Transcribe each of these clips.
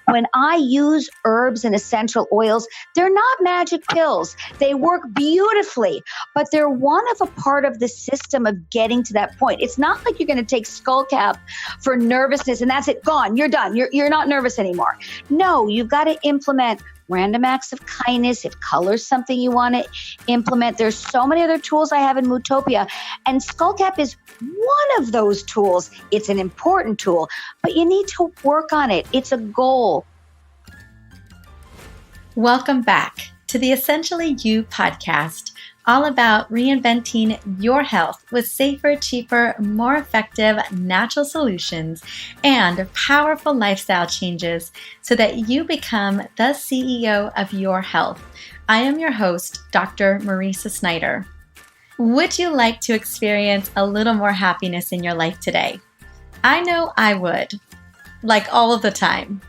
When I use herbs and essential oils, they're not magic pills. They work beautifully, but they're one of a part of the system of getting to that point. It's not like you're going to take skullcap for nervousness and that's it, gone, you're done. You're not nervous anymore. No, you've got to implement random acts of kindness. If color's something you want to implement, there's so many other tools I have in Moodtopia, and skullcap is one of those tools. It's an important tool, but you need to work on it. It's a goal. Welcome back to the Essentially You podcast, all about reinventing your health with safer, cheaper, more effective natural solutions and powerful lifestyle changes so that you become the CEO of your health. I am your host, Dr. Marisa Snyder. Would you like to experience a little more happiness in your life today? I know I would, like all of the time.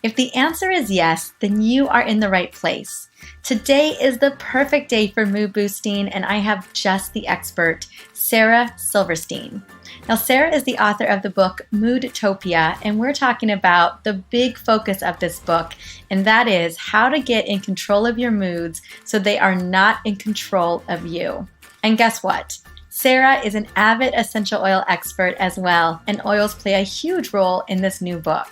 If the answer is yes, then you are in the right place. Today is the perfect day for mood boosting, and I have just the expert, Sara Silverstein. Now, Sara is the author of the book Moodtopia, and we're talking about the big focus of this book, and that is how to get in control of your moods so they are not in control of you. And guess what? Sara is an avid essential oil expert as well, and oils play a huge role in this new book.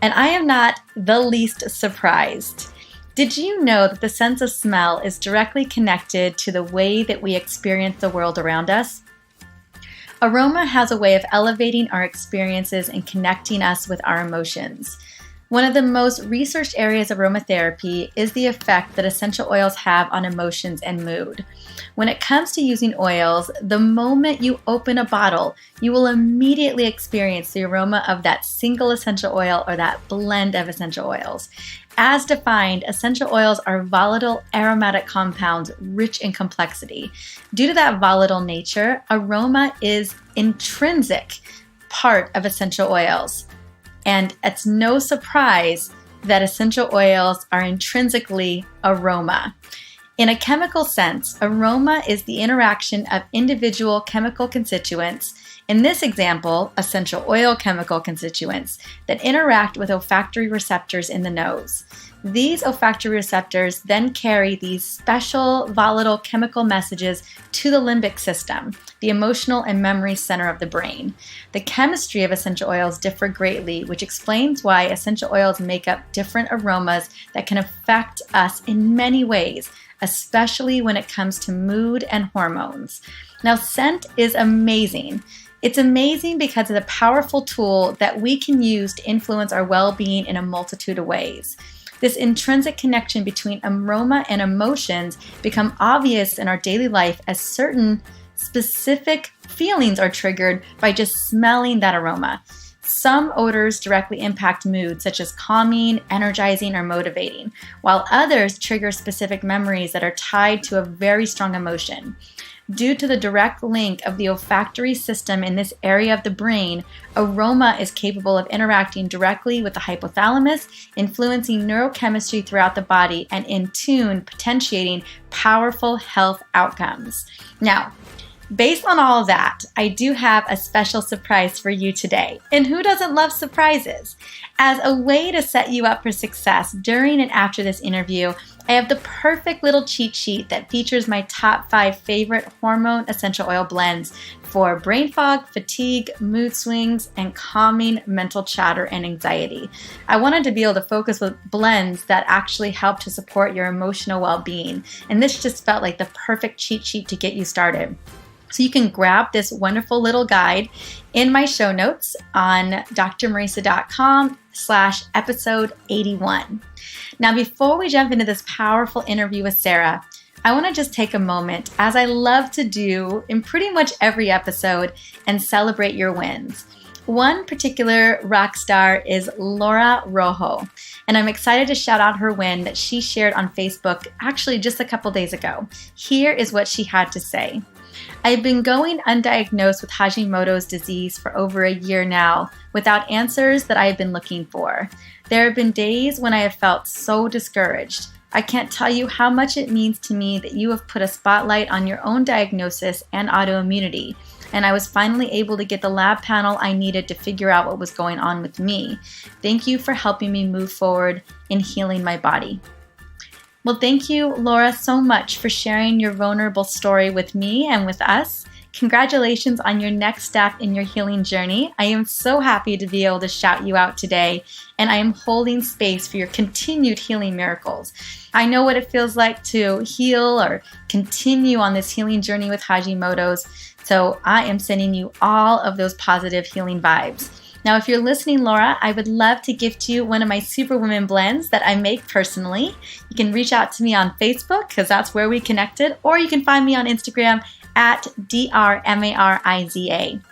And I am not the least surprised. Did you know that the sense of smell is directly connected to the way that we experience the world around us? Aroma has a way of elevating our experiences and connecting us with our emotions. One of the most researched areas of aromatherapy is the effect that essential oils have on emotions and mood. When it comes to using oils, the moment you open a bottle, you will immediately experience the aroma of that single essential oil or that blend of essential oils. As defined, essential oils are volatile aromatic compounds rich in complexity. Due to that volatile nature, aroma is intrinsic part of essential oils. And it's no surprise that essential oils are intrinsically aroma. In a chemical sense, aroma is the interaction of individual chemical constituents, in this example, essential oil chemical constituents, that interact with olfactory receptors in the nose. These olfactory receptors then carry these special volatile chemical messages to the limbic system, the emotional and memory center of the brain. The chemistry of essential oils differ greatly, which explains why essential oils make up different aromas that can affect us in many ways, especially when it comes to mood and hormones. Now, scent is amazing. It's amazing because of the powerful tool that we can use to influence our well-being in a multitude of ways. This intrinsic connection between aroma and emotions become obvious in our daily life as certain specific feelings are triggered by just smelling that aroma. Some odors directly impact mood, such as calming, energizing, or motivating, while others trigger specific memories that are tied to a very strong emotion. Due to the direct link of the olfactory system in this area of the brain, aroma is capable of interacting directly with the hypothalamus, influencing neurochemistry throughout the body, and in tune, potentiating powerful health outcomes. Now, based on all of that, I do have a special surprise for you today. And who doesn't love surprises? As a way to set you up for success during and after this interview, I have the perfect little cheat sheet that features my top 5 favorite hormone essential oil blends for brain fog, fatigue, mood swings, and calming mental chatter and anxiety. I wanted to be able to focus with blends that actually help to support your emotional well-being, and this just felt like the perfect cheat sheet to get you started. So you can grab this wonderful little guide in my show notes on drmarisa.com/episode 81. Now, before we jump into this powerful interview with Sara, I want to just take a moment, as I love to do in pretty much every episode, and celebrate your wins. One particular rock star is Laura Rojo, and I'm excited to shout out her win that she shared on Facebook actually just a couple days ago. Here is what she had to say. I've been going undiagnosed with Hashimoto's disease for over a year now, without answers that I have been looking for. There have been days when I have felt so discouraged. I can't tell you how much it means to me that you have put a spotlight on your own diagnosis and autoimmunity. and I was finally able to get the lab panel I needed to figure out what was going on with me. Thank you for helping me move forward in healing my body. Well, thank you, Laura, so much for sharing your vulnerable story with me and with us. Congratulations on your next step in your healing journey. I am so happy to be able to shout you out today, and I am holding space for your continued healing miracles. I know what it feels like to heal or continue on this healing journey with Hashimoto's, so I am sending you all of those positive healing vibes. Now, if you're listening, Laura, I would love to gift you one of my Superwoman blends that I make personally. You can reach out to me on Facebook because that's where we connected, or you can find me on Instagram at DRMARIZA.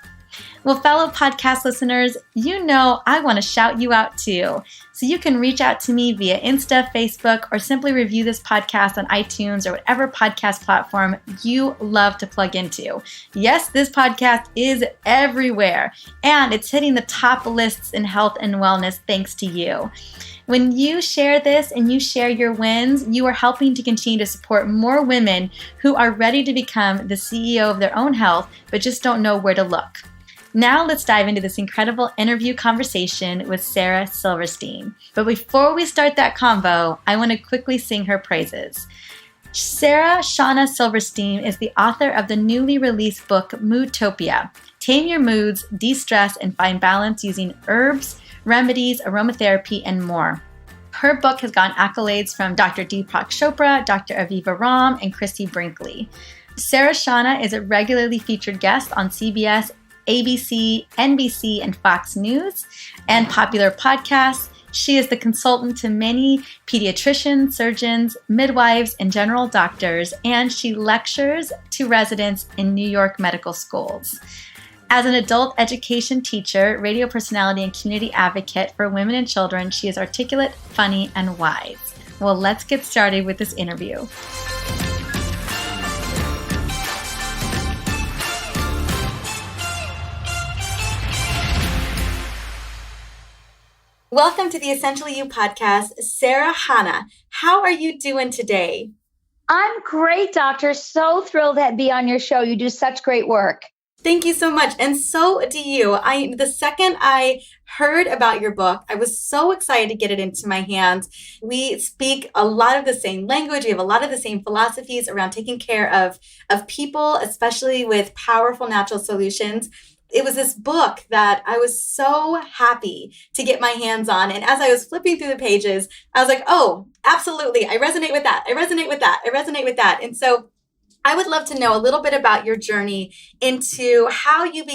Well, fellow podcast listeners, you know I want to shout you out too. So you can reach out to me via Insta, Facebook, or simply review this podcast on iTunes or whatever podcast platform you love to plug into. Yes, this podcast is everywhere, and it's hitting the top lists in health and wellness thanks to you. When you share this and you share your wins, you are helping to continue to support more women who are ready to become the CEO of their own health, but just don't know where to look. Now let's dive into this incredible interview conversation with Sara Silverstein. But before we start that convo, I want to quickly sing her praises. Sara Chana Silverstein is the author of the newly released book, Moodtopia. Tame your moods, de-stress, and find balance using herbs, remedies, aromatherapy, and more. Her book has gotten accolades from Dr. Deepak Chopra, Dr. Aviva Ram, and Christy Brinkley. Sara Chana is a regularly featured guest on CBS, ABC, NBC, and Fox News, and popular podcasts. She is the consultant to many pediatricians, surgeons, midwives, and general doctors, and she lectures to residents in New York medical schools. As an adult education teacher, radio personality, and community advocate for women and children, she is articulate, funny, and wise. Well, let's get started with this interview. Welcome to the Essentially You podcast, Sara Chana. How are you doing today? I'm great, doctor. So thrilled to be on your show. You do such great work. Thank you so much. And so do you. The second I heard about your book, I was so excited to get it into my hands. We speak a lot of the same language. We have a lot of the same philosophies around taking care of people, especially with powerful natural solutions. It was this book that I was so happy to get my hands on. And as I was flipping through the pages, I was like, oh, absolutely. I resonate with that. I resonate with that. I resonate with that. And so I would love to know a little bit about your journey into how you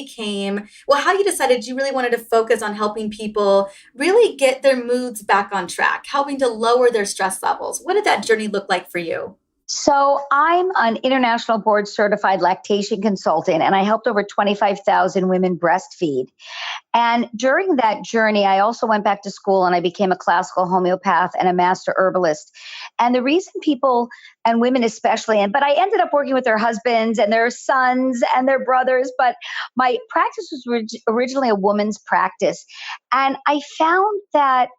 decided you really wanted to focus on helping people really get their moods back on track, helping to lower their stress levels. What did that journey look like for you? So I'm an international board certified lactation consultant, and I helped over 25,000 women breastfeed. And during that journey, I also went back to school and I became a classical homeopath and a master herbalist. And the reason people, and women especially, but I ended up working with their husbands and their sons and their brothers, but my practice was originally a woman's practice. And I found that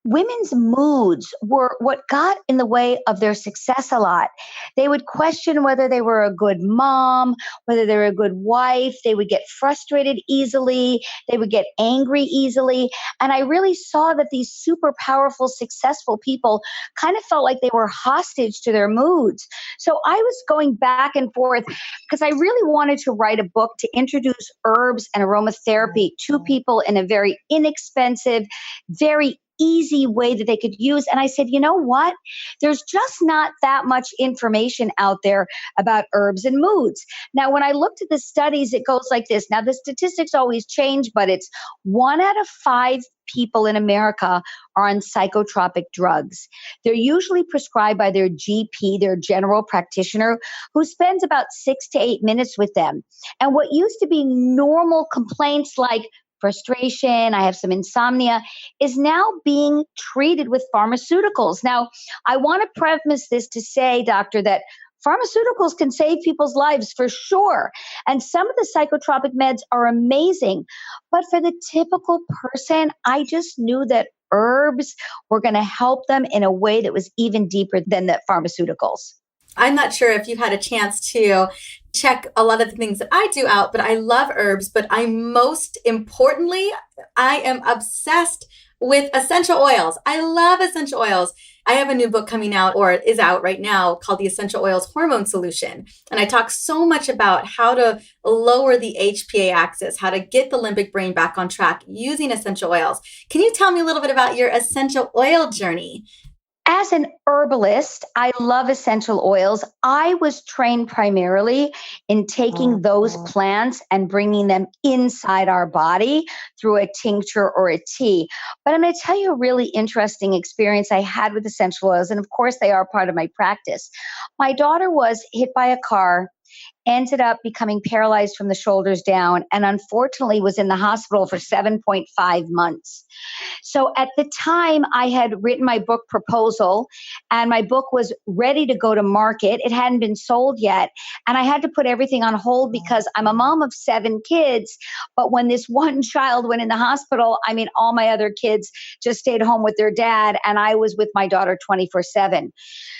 women's moods were what got in the way of their success a lot. They would question whether they were a good mom, whether they were a good wife. They would get frustrated easily. They would get angry easily. And I really saw that these super powerful, successful people kind of felt like they were hostage to their moods. So I was going back and forth because I really wanted to write a book to introduce herbs and aromatherapy to people in a very inexpensive, very easy way that they could use. And I said, you know what? There's just not that much information out there about herbs and moods. Now, when I looked at the studies, it goes like this. Now, the statistics always change, but it's 1 out of 5 people in America are on psychotropic drugs. They're usually prescribed by their GP, their general practitioner, who spends about 6 to 8 minutes with them. And what used to be normal complaints like frustration, I have some insomnia, is now being treated with pharmaceuticals. Now, I want to preface this to say, doctor, that pharmaceuticals can save people's lives for sure. And some of the psychotropic meds are amazing. But for the typical person, I just knew that herbs were going to help them in a way that was even deeper than the pharmaceuticals. I'm not sure if you've had a chance to check a lot of the things that I do out, but I love herbs. But most importantly, I am obsessed with essential oils. I love essential oils. I have a new book coming out, or is out right now, called The Essential Oils Hormone Solution. And I talk so much about how to lower the HPA axis, how to get the limbic brain back on track using essential oils. Can you tell me a little bit about your essential oil journey? As an herbalist, I love essential oils. I was trained primarily in taking those plants and bringing them inside our body through a tincture or a tea. But I'm going to tell you a really interesting experience I had with essential oils. And of course, they are part of my practice. My daughter was hit by a car, ended up becoming paralyzed from the shoulders down, and unfortunately was in the hospital for 7.5 months. So at the time, I had written my book proposal, and my book was ready to go to market. It hadn't been sold yet. And I had to put everything on hold because I'm a mom of 7 kids. But when this one child went in the hospital, I mean, all my other kids just stayed home with their dad, and I was with my daughter 24/7.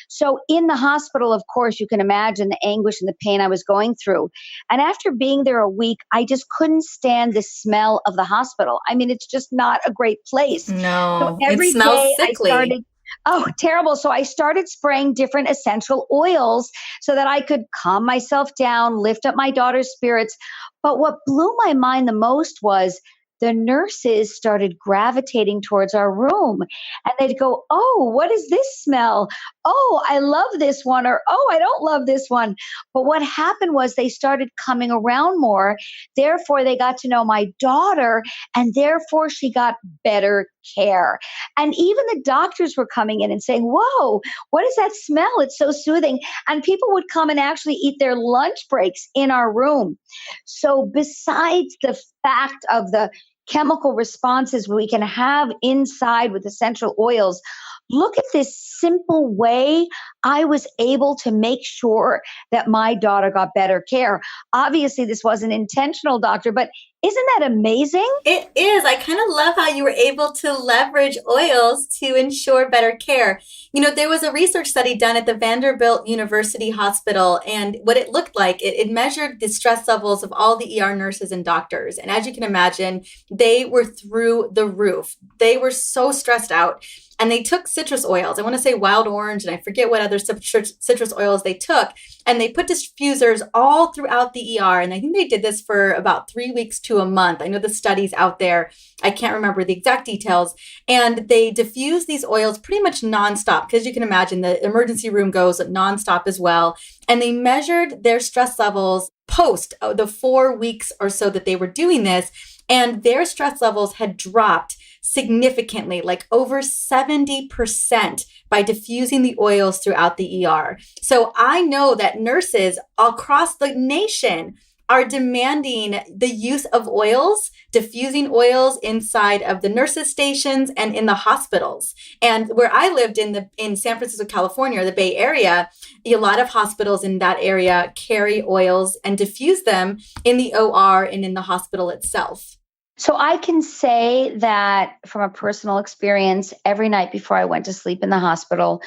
So in the hospital, of course, you can imagine the anguish and the pain I was going through. And after being there a week, I just couldn't stand the smell of the hospital. I mean, it's just not a great place. So No, it every smells day I sickly. started, oh, terrible. So I started spraying different essential oils so that I could calm myself down, lift up my daughter's spirits. But what blew my mind the most was the nurses started gravitating towards our room, and they'd go, "Oh, what is this smell? Oh, I love this one," or "Oh, I don't love this one." But what happened was they started coming around more. Therefore, they got to know my daughter, and therefore she got better care. And even the doctors were coming in and saying, "Whoa, what is that smell? It's so soothing." And people would come and actually eat their lunch breaks in our room. So besides the fact of the chemical responses we can have inside with essential oils, look at this simple way I was able to make sure that my daughter got better care. Obviously, this wasn't intentional, doctor, but isn't that amazing? It is. I kind of love how you were able to leverage oils to ensure better care. There was a research study done at the Vanderbilt University Hospital, and what it looked like, it measured the stress levels of all the ER nurses and doctors. And as you can imagine, they were through the roof. They were so stressed out. And they took citrus oils. I want to say wild orange, and I forget what other citrus oils they took. And they put diffusers all throughout the ER. And I think they did this for about 3 weeks to a month. I know the studies out there. I can't remember the exact details. And they diffuse these oils pretty much nonstop, because you can imagine the emergency room goes nonstop as well. And they measured their stress levels post the 4 weeks or so that they were doing this. And their stress levels had dropped significantly, like over 70%, by diffusing the oils throughout the ER. So I know that nurses across the nation are demanding the use of oils, diffusing oils inside of the nurses' stations and in the hospitals. And where I lived in San Francisco, California, the Bay Area, a lot of hospitals in that area carry oils and diffuse them in the OR and in the hospital itself. So I can say that from a personal experience, every night before I went to sleep in the hospital,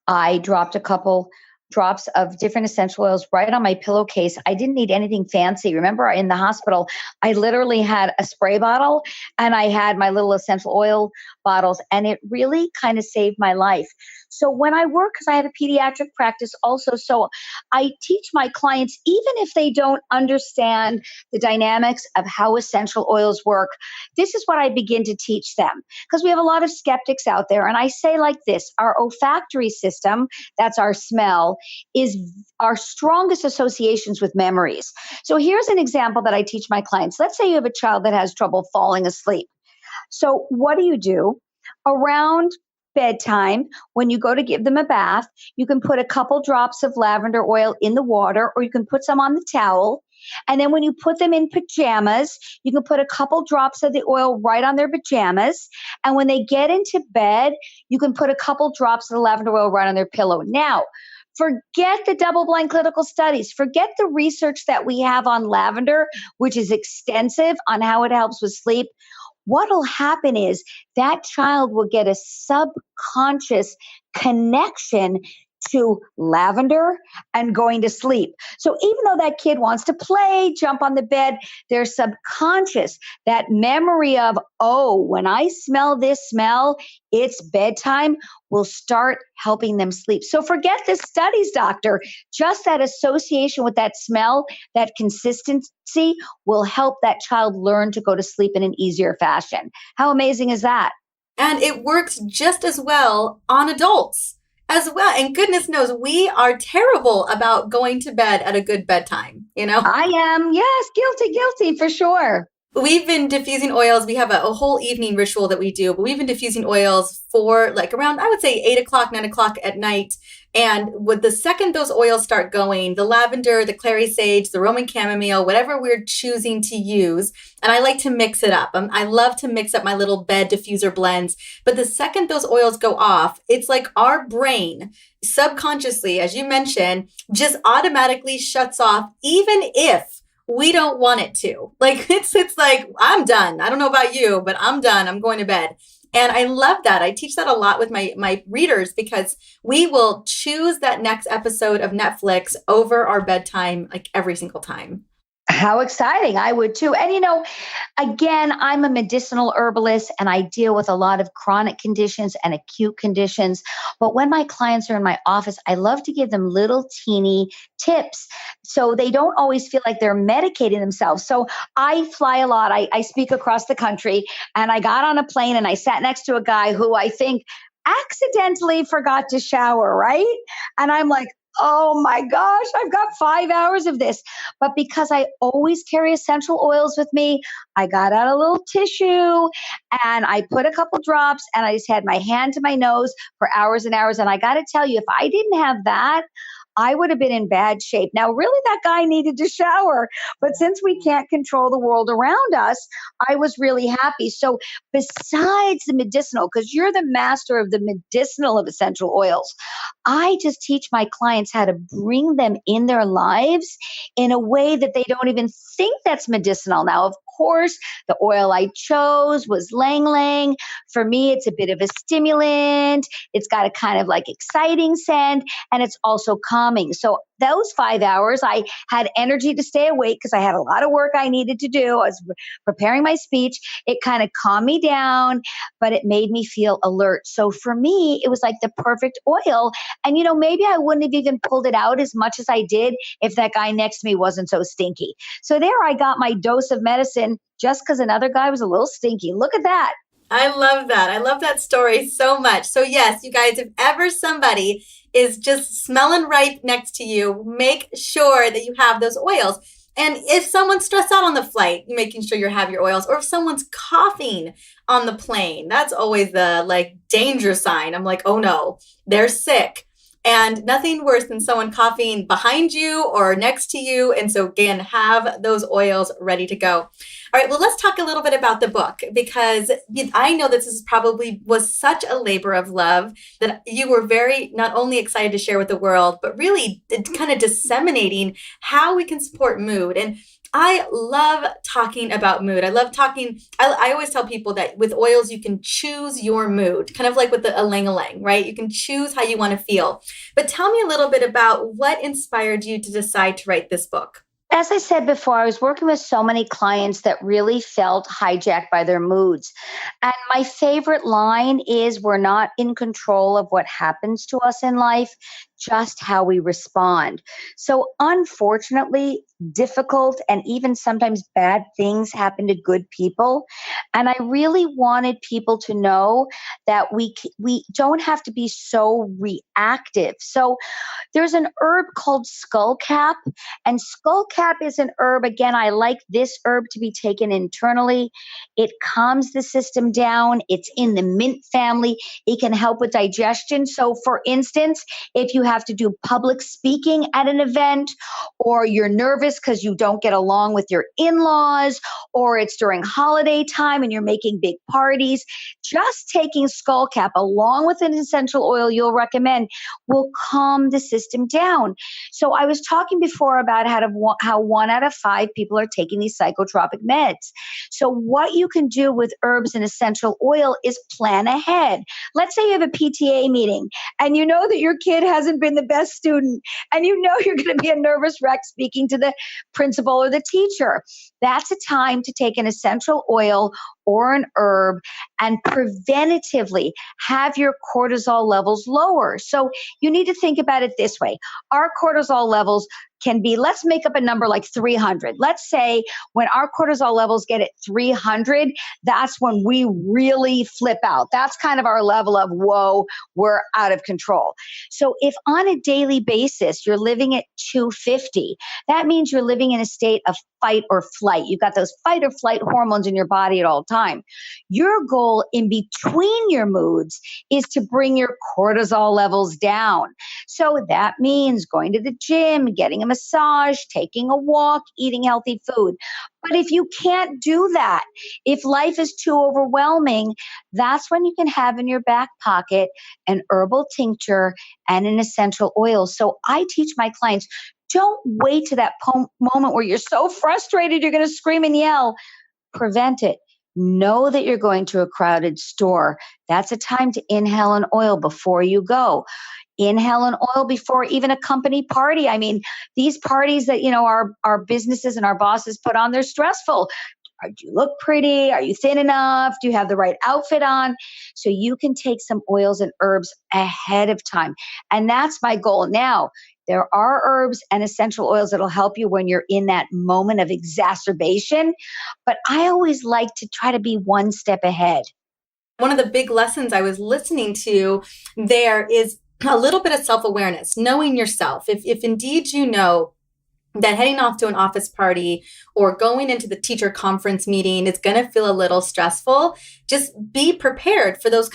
I dropped a couple drops of different essential oils right on my pillowcase. I didn't need anything fancy. Remember, in the hospital, I literally had a spray bottle and I had my little essential oil bottles, and it really kind of saved my life. So when I work, because I have a pediatric practice also, so I teach my clients, even if they don't understand the dynamics of how essential oils work, this is what I begin to teach them. Because we have a lot of skeptics out there. And I say like this, our olfactory system, that's our smell, is our strongest associations with memories. So here's an example that I teach my clients. Let's say you have a child that has trouble falling asleep. So what do? Around bedtime, when you go to give them a bath, you can put a couple drops of lavender oil in the water, or you can put some on the towel. And then when you put them in pajamas, you can put a couple drops of the oil right on their pajamas. And when they get into bed, you can put a couple drops of the lavender oil right on their pillow. Now, forget the double-blind clinical studies. Forget the research that we have on lavender, which is extensive on how it helps with sleep. What will happen is that child will get a subconscious connection to lavender and going to sleep. So even though that kid wants to play, jump on the bed, their subconscious, that memory of, oh, when I smell this smell, it's bedtime, will start helping them sleep. So forget the studies, doctor. Just that association with that smell, that consistency will help that child learn to go to sleep in an easier fashion. How amazing is that? And it works just as well on adults as well. And goodness knows, we are terrible about going to bed at a good bedtime, you know? I am. Yes, guilty for sure. We've been diffusing oils. We have a whole evening ritual that we do, but we've been diffusing oils for like around, I would say 8 o'clock, 9 o'clock at night. And with the second those oils start going, the lavender, the clary sage, the Roman chamomile, whatever we're choosing to use, and I like to mix it up. I love to mix up my little bed diffuser blends. But the second those oils go off, it's like our brain subconsciously, as you mentioned, just automatically shuts off, even if we don't want it to. Like it's like, I'm done. I don't know about you, but I'm done. I'm going to bed. And I love that. I teach that a lot with my readers because we will choose that next episode of Netflix over our bedtime, like every single time. How exciting. I would too. And again, I'm a medicinal herbalist and I deal with a lot of chronic conditions and acute conditions. But when my clients are in my office, I love to give them little teeny tips so they don't always feel like they're medicating themselves. So I fly a lot. I speak across the country, and I got on a plane and I sat next to a guy who I think accidentally forgot to shower, right? And I'm like, oh my gosh, I've got 5 hours of this. But because I always carry essential oils with me, I got out a little tissue and I put a couple drops and I just had my hand to my nose for hours and hours. And I got to tell you, if I didn't have that, I would have been in bad shape. Now, really, that guy needed to shower. But since we can't control the world around us, I was really happy. So besides the medicinal, because you're the master of the medicinal of essential oils, I just teach my clients how to bring them in their lives in a way that they don't even think that's medicinal. Now, of course, the oil I chose was Lang Lang. For me, it's a bit of a stimulant. It's got a kind of like exciting scent, and it's also calming. So those 5 hours, I had energy to stay awake because I had a lot of work I needed to do. I was preparing my speech. It kind of calmed me down, but it made me feel alert. So for me, it was like the perfect oil. And, maybe I wouldn't have even pulled it out as much as I did if that guy next to me wasn't so stinky. So there I got my dose of medicine just because another guy was a little stinky. Look at that. I love that. I love that story so much. So yes, you guys, if ever somebody is just smelling right next to you, make sure that you have those oils. And if someone's stressed out on the flight, making sure you have your oils, or if someone's coughing on the plane, that's always the danger sign. I'm like, oh no, they're sick. And nothing worse than someone coughing behind you or next to you. And so again, have those oils ready to go. All right, well, let's talk a little bit about the book, because I know that this probably was such a labor of love that you were very not only excited to share with the world, but really kind of disseminating how we can support mood. And I love talking about mood. I love talking. I always tell people that with oils, you can choose your mood, kind of like with the ylang-ylang, right? You can choose how you want to feel. But tell me a little bit about what inspired you to decide to write this book. As I said before, I was working with so many clients that really felt hijacked by their moods. And my favorite line is, we're not in control of what happens to us in life, just how we respond. So unfortunately, difficult and even sometimes bad things happen to good people. And I really wanted people to know that we don't have to be so reactive. So there's an herb called skullcap, and skullcap is an herb. Again, I like this herb to be taken internally. It calms the system down. It's in the mint family. It can help with digestion. So for instance, if you have to do public speaking at an event, or you're nervous because you don't get along with your in-laws, or it's during holiday time and you're making big parties, just taking skullcap along with an essential oil you'll recommend will calm the system down. So I was talking before about how 1 out of 5 people are taking these psychotropic meds. So what you can do with herbs and essential oil is plan ahead. Let's say you have a PTA meeting and you know that your kid hasn't hasn't been the best student, and you know you're going to be a nervous wreck speaking to the principal or the teacher. That's a time to take an essential oil or an herb and preventatively have your cortisol levels lower. So you need to think about it this way. Our cortisol levels can be, let's make up a number like 300. Let's say when our cortisol levels get at 300, that's when we really flip out. That's kind of our level of, whoa, we're out of control. So if on a daily basis you're living at 250, that means you're living in a state of fight or flight. You've got those fight or flight hormones in your body at all time. Your goal in between your moods is to bring your cortisol levels down. So that means going to the gym, getting a massage, taking a walk, eating healthy food. But if you can't do that, if life is too overwhelming, that's when you can have in your back pocket an herbal tincture and an essential oil. So I teach my clients, don't wait to that moment where you're so frustrated you're going to scream and yell. Prevent it. Know that you're going to a crowded store. That's a time to inhale an oil before you go. Inhale an oil before even a company party. I mean, these parties that, our businesses and our bosses put on, they're stressful. Do you look pretty? Are you thin enough? Do you have the right outfit on? So you can take some oils and herbs ahead of time. And that's my goal. Now, there are herbs and essential oils that'll help you when you're in that moment of exacerbation. But I always like to try to be one step ahead. One of the big lessons I was listening to there is a little bit of self-awareness, knowing yourself. If indeed you know that heading off to an office party or going into the teacher conference meeting is going to feel a little stressful, just be prepared for those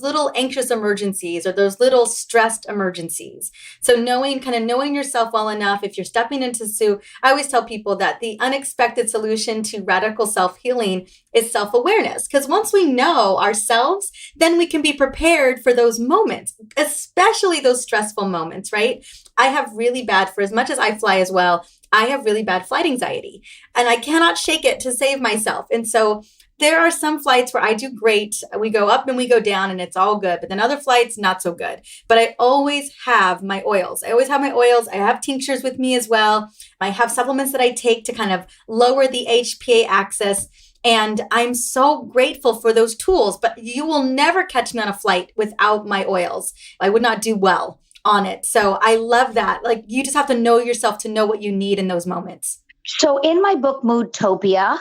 little anxious emergencies or those little stressed emergencies. So knowing yourself well enough, if you're stepping into I always tell people that the unexpected solution to radical self-healing is self-awareness. Because once we know ourselves, then we can be prepared for those moments, especially those stressful moments, right? I have really bad, for as much as I fly as well, I have really bad flight anxiety and I cannot shake it to save myself. And so there are some flights where I do great. We go up and we go down and it's all good. But then other flights, not so good. But I always have my oils. I have tinctures with me as well. I have supplements that I take to kind of lower the HPA axis. And I'm so grateful for those tools. But you will never catch me on a flight without my oils. I would not do well on it. So I love that. Like, you just have to know yourself to know what you need in those moments. So in my book, Moodtopia,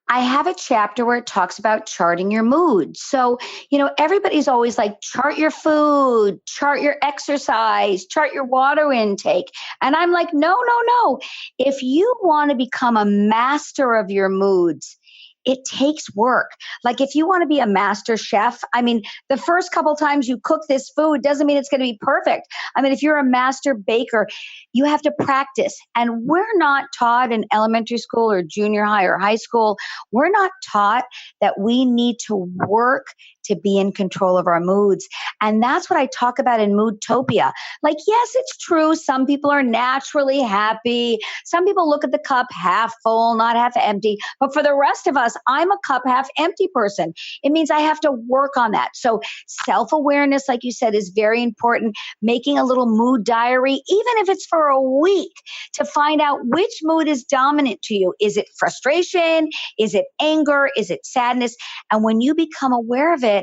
I have a chapter where it talks about charting your mood. So, everybody's always like, chart your food, chart your exercise, chart your water intake. And I'm like, no. If you want to become a master of your moods, it takes work. Like if you want to be a master chef, the first couple times you cook this food doesn't mean it's going to be perfect. If you're a master baker, you have to practice. And we're not taught in elementary school or junior high or high school, we're not taught that we need to work to be in control of our moods. And that's what I talk about in Moodtopia. Like, yes, it's true. Some people are naturally happy. Some people look at the cup half full, not half empty. But for the rest of us, I'm a cup half empty person. It means I have to work on that. So self-awareness, like you said, is very important. Making a little mood diary, even if it's for a week, to find out which mood is dominant to you. Is it frustration? Is it anger? Is it sadness? And when you become aware of it,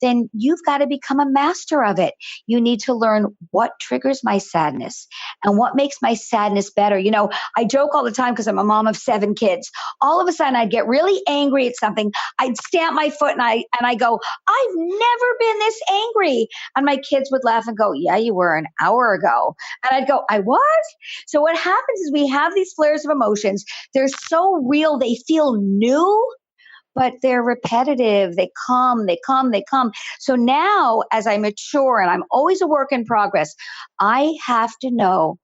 then you've got to become a master of it. You need to learn what triggers my sadness and what makes my sadness better. I joke all the time because I'm a mom of 7 kids. All of a sudden I'd get really angry at something. I'd stamp my foot and I go, I've never been this angry. And my kids would laugh and go, yeah, you were an hour ago. And I'd go, I was? So what happens is we have these flares of emotions. They're so real. They feel new, but they're repetitive. They come. So now as I mature, and I'm always a work in progress, I have to know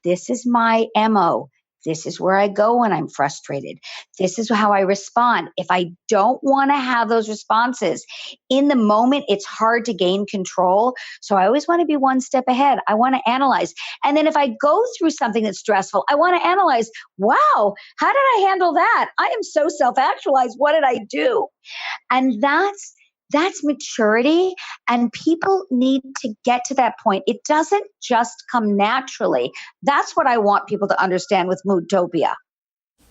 this is my MO. This is where I go when I'm frustrated. This is how I respond. If I don't want to have those responses in the moment, it's hard to gain control. So I always want to be one step ahead. I want to analyze. And then if I go through something that's stressful, I want to analyze, wow, how did I handle that? I am so self-actualized. What did I do? And that's That's maturity, and people need to get to that point. It doesn't just come naturally. That's what I want people to understand with Moodtopia.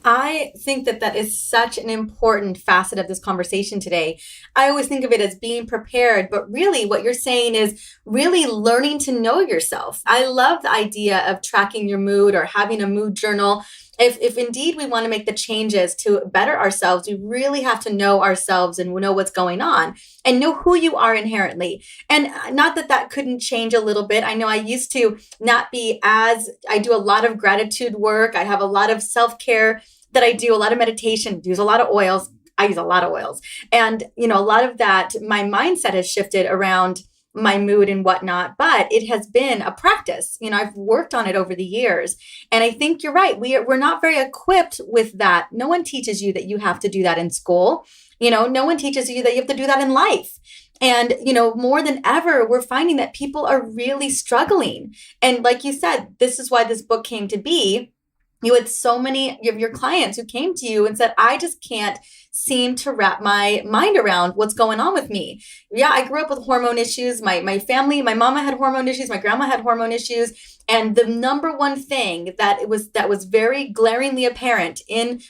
I think that that is such an important facet of this conversation today. I always think of it as being prepared, but really what you're saying is really learning to know yourself. I love the idea of tracking your mood or having a mood journal. If indeed we want to make the changes to better ourselves, we really have to know ourselves and know what's going on and know who you are inherently. And not that that couldn't change a little bit. I know I used to not be as, I do a lot of gratitude work. I have a lot of self-care that I do, a lot of meditation, use a lot of oils. I use a lot of oils. And, a lot of that, my mindset has shifted around my mood and whatnot, but it has been a practice. I've worked on it over the years. And I think you're right. We're not very equipped with that. No one teaches you that you have to do that in school. No one teaches you that you have to do that in life. And, more than ever, we're finding that people are really struggling. And like you said, this is why this book came to be. You had so many of your clients who came to you and said, I just can't seem to wrap my mind around what's going on with me. Yeah, I grew up with hormone issues. My family, my mama had hormone issues. My grandma had hormone issues. And the number one thing that was very glaringly apparent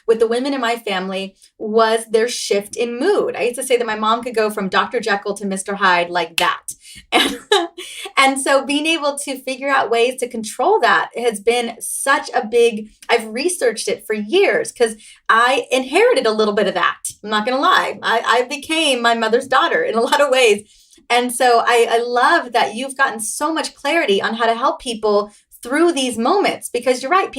with the women in my family was their shift in mood. I used to say that my mom could go from Dr. Jekyll to Mr. Hyde like that. And so being able to figure out ways to control that has been such a big, I've researched it for years because I inherited a little bit of that. I'm not going to lie. I became my mother's daughter in a lot of ways. And so I love that you've gotten so much clarity on how to help people through these moments, because you're right.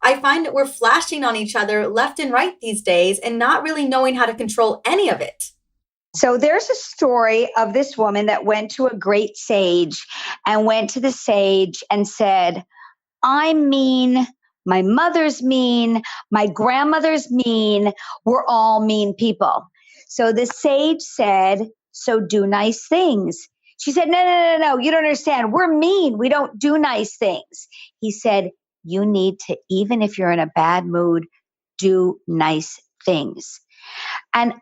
I find that we're flashing on each other left and right these days and not really knowing how to control any of it. So there's a story of this woman that went to a great sage and went to the sage and said, I'm mean. My mother's mean. My grandmother's mean. We're all mean people. So the sage said, so do nice things. She said, no. You don't understand. We're mean. We don't do nice things. He said, you need to, even if you're in a bad mood, do nice things. And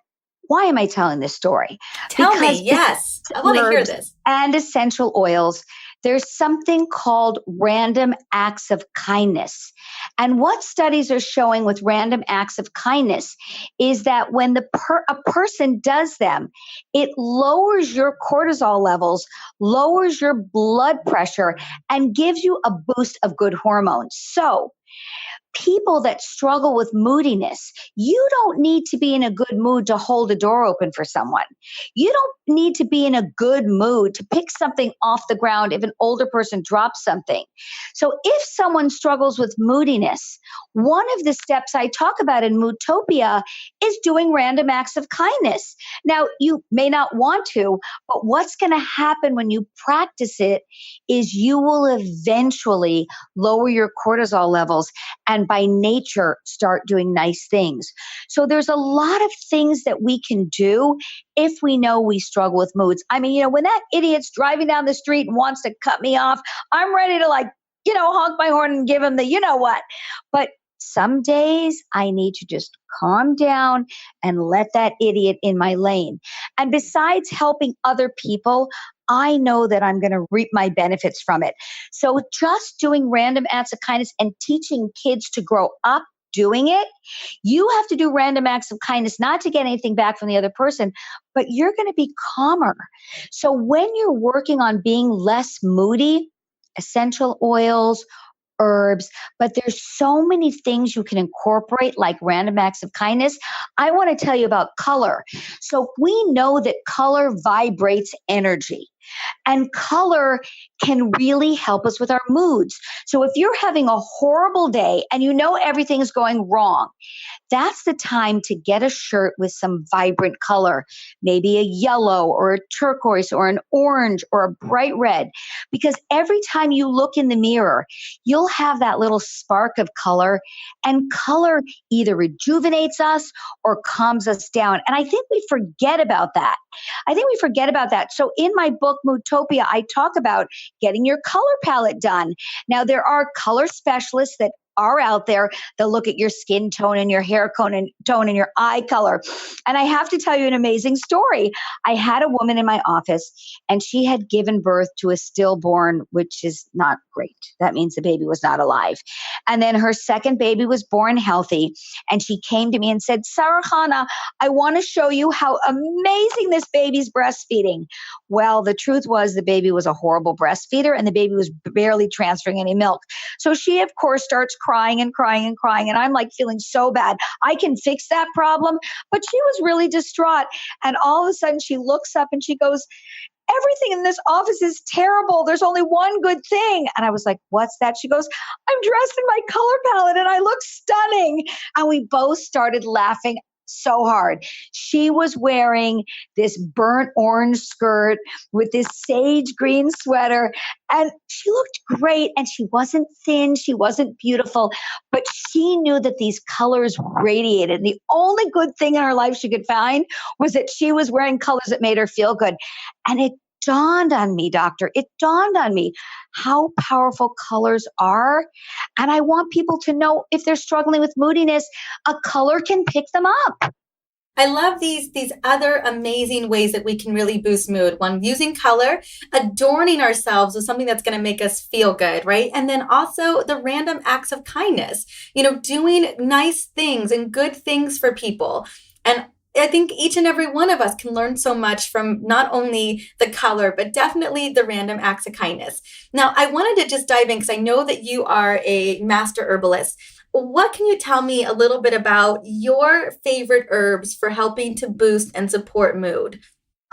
why am I telling this story? Tell me, yes. I want to hear this. And essential oils, there's something called random acts of kindness. And what studies are showing with random acts of kindness is that when a person does them, it lowers your cortisol levels, lowers your blood pressure, and gives you a boost of good hormones. So people that struggle with moodiness, you don't need to be in a good mood to hold a door open for someone. You don't need to be in a good mood to pick something off the ground if an older person drops something. So if someone struggles with moodiness, one of the steps I talk about in Moodtopia is doing random acts of kindness. Now, you may not want to, but what's going to happen when you practice it is you will eventually lower your cortisol levels and by nature start doing nice things. So there's a lot of things that we can do if we know we struggle with moods. I mean, when that idiot's driving down the street and wants to cut me off, I'm ready to honk my horn and give him the what. But some days I need to just calm down and let that idiot in my lane. And besides helping other people, I know that I'm going to reap my benefits from it. So just doing random acts of kindness and teaching kids to grow up doing it, you have to do random acts of kindness, not to get anything back from the other person, but you're going to be calmer. So when you're working on being less moody, essential oils, herbs, but there's so many things you can incorporate like random acts of kindness. I want to tell you about color. So we know that color vibrates energy. And color can really help us with our moods. So if you're having a horrible day and you know everything is going wrong, that's the time to get a shirt with some vibrant color, maybe a yellow or a turquoise or an orange or a bright red. Because every time you look in the mirror, you'll have that little spark of color, and color either rejuvenates us or calms us down. And I think we forget about that. So in my book, Moodtopia, I talk about getting your color palette done. Now, there are color specialists that are out there. They'll look at your skin tone and your hair tone and your eye color. And I have to tell you an amazing story. I had a woman in my office and she had given birth to a stillborn, which is not great. That means the baby was not alive. And then her second baby was born healthy. And she came to me and said, Sara Chana, I want to show you how amazing this baby's breastfeeding. Well, the truth was the baby was a horrible breastfeeder and the baby was barely transferring any milk. So she, of course, starts crying and crying and crying. And I'm like feeling so bad. I can fix that problem. But she was really distraught. And all of a sudden she looks up and she goes, everything in this office is terrible. There's only one good thing. And I was like, what's that? She goes, I'm dressed in my color palette and I look stunning. And we both started laughing so hard. She was wearing this burnt orange skirt with this sage green sweater, and she looked great. And she wasn't thin, she wasn't beautiful, but she knew that these colors radiated. And the only good thing in her life she could find was that she was wearing colors that made her feel good. And it dawned on me, doctor, it dawned on me how powerful colors are. And I want people to know if they're struggling with moodiness, a color can pick them up. I love these other amazing ways that we can really boost mood. One, using color, adorning ourselves with something that's going to make us feel good, right? And then also the random acts of kindness, doing nice things and good things for people. And I think each and every one of us can learn so much from not only the color, but definitely the random acts of kindness. Now, I wanted to just dive in because I know that you are a master herbalist. What can you tell me a little bit about your favorite herbs for helping to boost and support mood?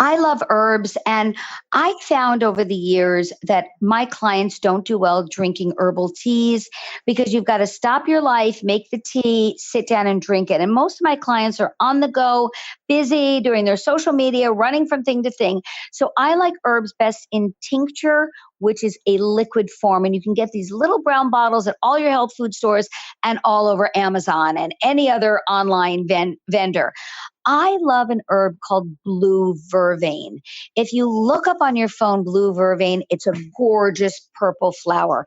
I love herbs, and I found over the years that my clients don't do well drinking herbal teas because you've got to stop your life, make the tea, sit down and drink it. And most of my clients are on the go, busy, doing their social media, running from thing to thing. So I like herbs best in tincture, which is a liquid form. And you can get these little brown bottles at all your health food stores and all over Amazon and any other online vendor. I love an herb called blue vervain. If you look up on your phone blue vervain, it's a gorgeous purple flower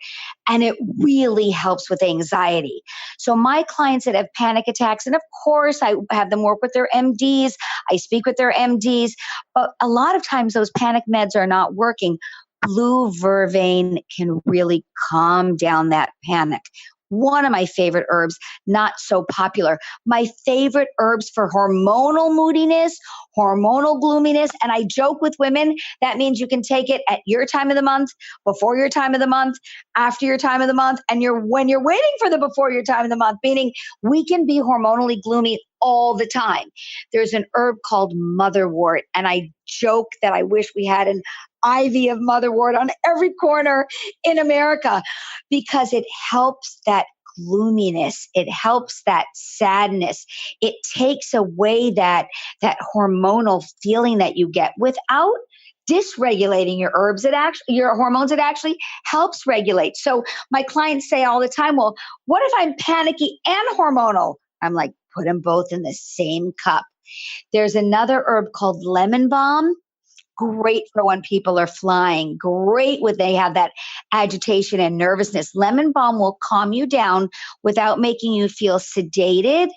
and it really helps with anxiety. So my clients that have panic attacks, and of course I have them work with their MDs, I speak with their MDs, but a lot of times those panic meds are not working. Blue vervain can really calm down that panic. One of my favorite herbs, not so popular. My favorite herbs for hormonal moodiness, hormonal gloominess, and I joke with women, that means you can take it at your time of the month, before your time of the month, after your time of the month, and when you're waiting for the before your time of the month, meaning we can be hormonally gloomy all the time. There's an herb called motherwort, and I joke that I wish we had an ivy of motherwort on every corner in America because it helps that gloominess. It helps that sadness. It takes away that hormonal feeling that you get without dysregulating your your hormones. It actually helps regulate. So my clients say all the time, well, what if I'm panicky and hormonal? I'm like, put them both in the same cup. There's another herb called lemon balm. Great for when people are flying. Great when they have that agitation and nervousness. Lemon balm will calm you down without making you feel sedated.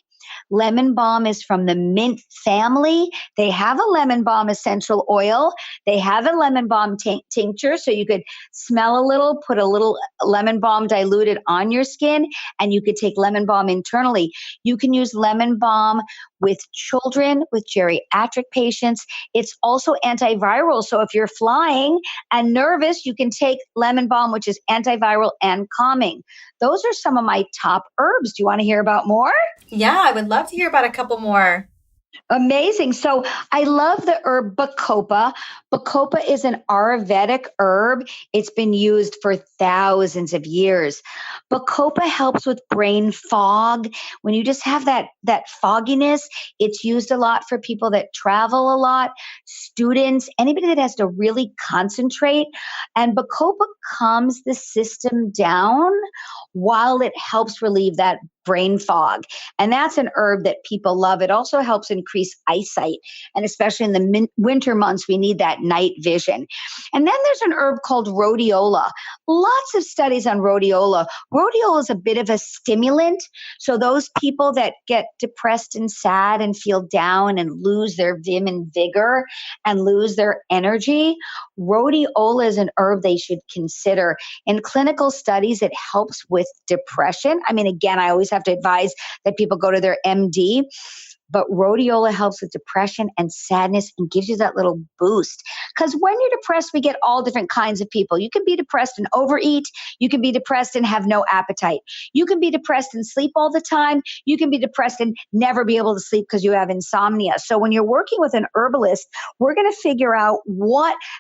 Lemon balm is from the mint family. They have a lemon balm essential oil. They have a lemon balm tincture, so you could smell a little, put a little lemon balm diluted on your skin, and you could take lemon balm internally. You can use lemon balm with children, with geriatric patients. It's also antiviral. So if you're flying and nervous, you can take lemon balm, which is antiviral and calming. Those are some of my top herbs. Do you want to hear about more? Yeah, I would love to hear about a couple more. Amazing. So I love the herb Bacopa. Bacopa is an Ayurvedic herb. It's been used for thousands of years. Bacopa helps with brain fog. When you just have that fogginess, it's used a lot for people that travel a lot, students, anybody that has to really concentrate. And Bacopa calms the system down while it helps relieve that brain fog. And that's an herb that people love. It also helps increase eyesight. And especially in the winter months, we need that night vision. And then there's an herb called rhodiola. Lots of studies on rhodiola. Rhodiola is a bit of a stimulant. So those people that get depressed and sad and feel down and lose their vim and vigor and lose their energy, rhodiola is an herb they should consider. In clinical studies, it helps with depression. I mean, again, I always have to advise that people go to their MD. But rhodiola helps with depression and sadness and gives you that little boost. Because when you're depressed, we get all different kinds of people. You can be depressed and overeat. You can be depressed and have no appetite. You can be depressed and sleep all the time. You can be depressed and never be able to sleep because you have insomnia. So when you're working with an herbalist, we're going to figure out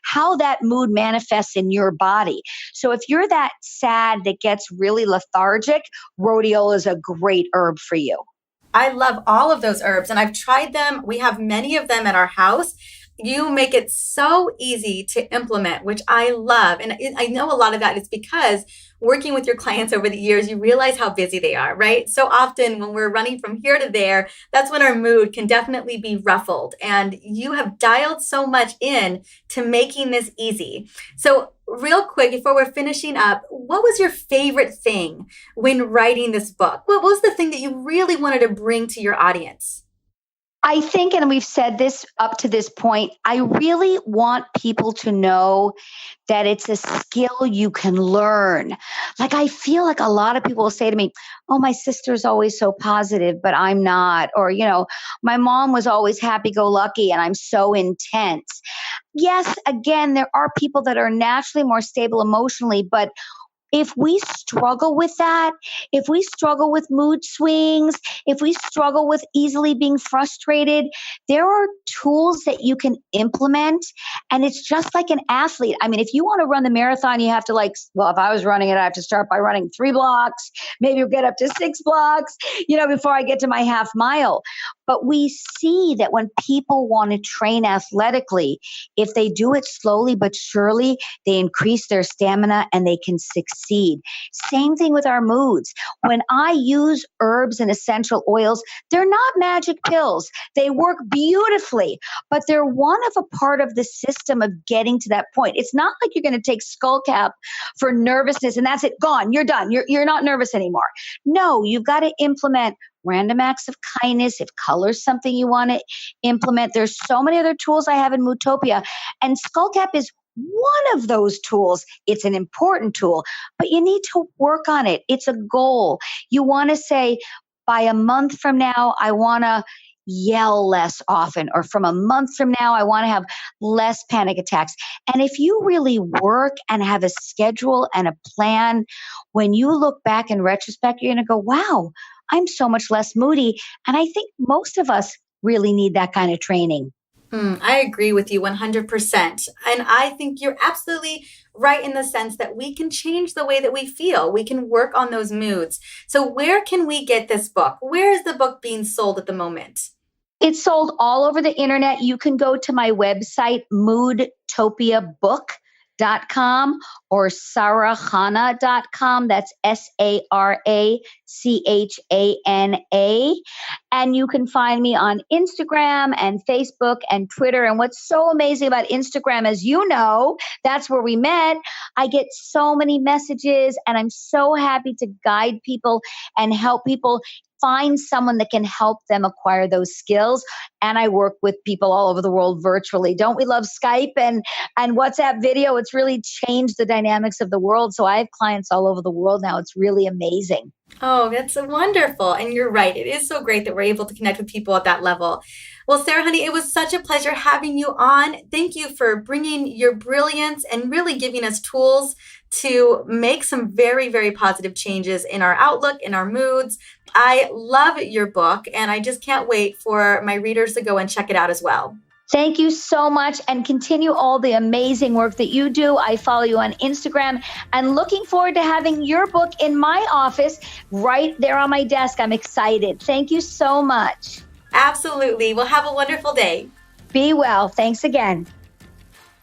how that mood manifests in your body. So if you're that sad that gets really lethargic, rhodiola is a great herb for you. I love all of those herbs and I've tried them. We have many of them at our house. You make it so easy to implement, which I love. And I know a lot of that is because working with your clients over the years, you realize how busy they are, right? So often when we're running from here to there, that's when our mood can definitely be ruffled. And you have dialed so much in to making this easy. So real quick, before we're finishing up, what was your favorite thing when writing this book? What was the thing that you really wanted to bring to your audience? I think, and we've said this up to this point, I really want people to know that it's a skill you can learn. Like, I feel like a lot of people will say to me, oh, my sister's always so positive, but I'm not. Or, my mom was always happy-go-lucky and I'm so intense. Yes, again, there are people that are naturally more stable emotionally, but if we struggle with that, if we struggle with mood swings, if we struggle with easily being frustrated, there are tools that you can implement. And it's just like an athlete. I mean, if you want to run the marathon, you have to if I was running it, I have to start by running 3 blocks, maybe get up to 6 blocks, before I get to my half mile. But we see that when people want to train athletically, if they do it slowly but surely, they increase their stamina and they can succeed. Same thing with our moods. When I use herbs and essential oils, they're not magic pills. They work beautifully, but they're one of a part of the system of getting to that point. It's not like you're going to take skullcap for nervousness and that's it, gone, you're done. You're not nervous anymore. No, you've got to implement random acts of kindness. If color is something you want to implement, there's so many other tools I have in Moodtopia. And skullcap is one of those tools. It's an important tool, but you need to work on it. It's a goal. You want to say, by a month from now, I want to yell less often, or from a month from now, I want to have less panic attacks. And if you really work and have a schedule and a plan, when you look back in retrospect, you're going to go, wow, I'm so much less moody. And I think most of us really need that kind of training. I agree with you 100%. And I think you're absolutely right in the sense that we can change the way that we feel. We can work on those moods. So where can we get this book? Where is the book being sold at the moment? It's sold all over the internet. You can go to my website, moodtopiabook.com or sarachana.com. That's SARACHANA. And you can find me on Instagram and Facebook and Twitter. And what's so amazing about Instagram, as you know, that's where we met. I get so many messages and I'm so happy to guide people and help people find someone that can help them acquire those skills. And I work with people all over the world virtually. Don't we love Skype and WhatsApp video? It's really changed the dynamics of the world. So I have clients all over the world now. It's really amazing. Oh, that's wonderful. And you're right. It is so great that we're able to connect with people at that level. Well, Sara, honey, it was such a pleasure having you on. Thank you for bringing your brilliance and really giving us tools to make some very, very positive changes in our outlook, in our moods. I love your book, and I just can't wait for my readers to go and check it out as well. Thank you so much, and continue all the amazing work that you do. I follow you on Instagram and looking forward to having your book in my office right there on my desk. I'm excited. Thank you so much. Absolutely. Well, have a wonderful day. Be well. Thanks again.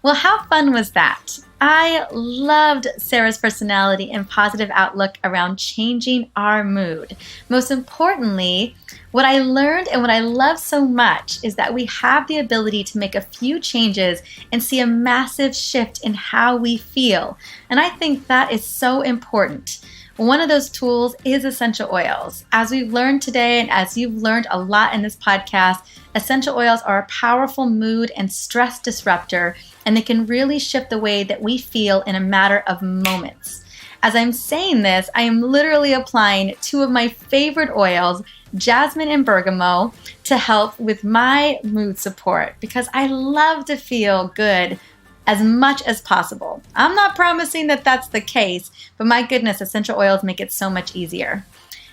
Well, how fun was that? I loved Sara's personality and positive outlook around changing our mood. Most importantly, what I learned and what I love so much is that we have the ability to make a few changes and see a massive shift in how we feel. And I think that is so important. One of those tools is essential oils. As we've learned today, and as you've learned a lot in this podcast, essential oils are a powerful mood and stress disruptor, and they can really shift the way that we feel in a matter of moments. As I'm saying this, I am literally applying two of my favorite oils, jasmine and bergamot, to help with my mood support because I love to feel good as much as possible. I'm not promising that that's the case, but my goodness, essential oils make it so much easier.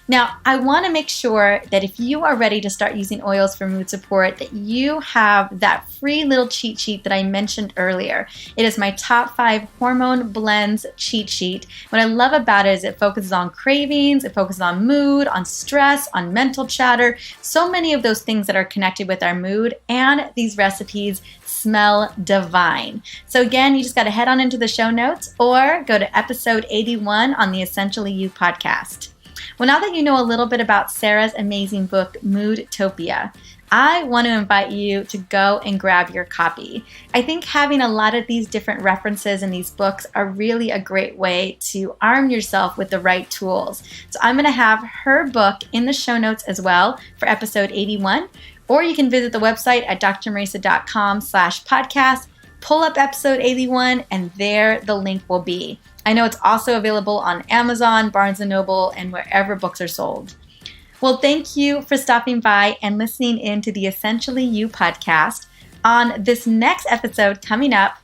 Now, I want to make sure that if you are ready to start using oils for mood support, that you have that free little cheat sheet that I mentioned earlier. It is my top 5 hormone blends cheat sheet. What I love about it is it focuses on cravings, it focuses on mood, on stress, on mental chatter, so many of those things that are connected with our mood, and these recipes smell divine. So again, you just got to head on into the show notes or go to episode 81 on the Essentially You podcast. Well, now that you know a little bit about Sara's amazing book, Moodtopia, I want to invite you to go and grab your copy. I think having a lot of these different references in these books are really a great way to arm yourself with the right tools. So I'm going to have her book in the show notes as well for episode 81, or you can visit the website at drmarisa.com/podcast, pull up episode 81, and there the link will be. I know it's also available on Amazon, Barnes & Noble, and wherever books are sold. Well, thank you for stopping by and listening in to the Essentially You podcast. On this next episode coming up,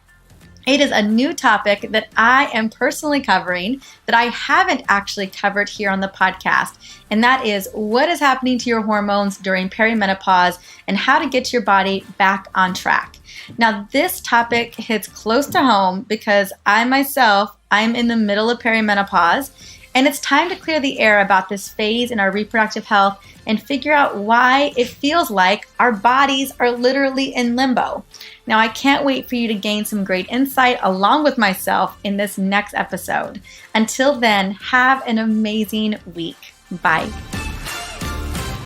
it is a new topic that I am personally covering that I haven't actually covered here on the podcast, and that is what is happening to your hormones during perimenopause and how to get your body back on track. Now, this topic hits close to home because I'm in the middle of perimenopause, and it's time to clear the air about this phase in our reproductive health and figure out why it feels like our bodies are literally in limbo. Now, I can't wait for you to gain some great insight along with myself in this next episode. Until then, have an amazing week. Bye.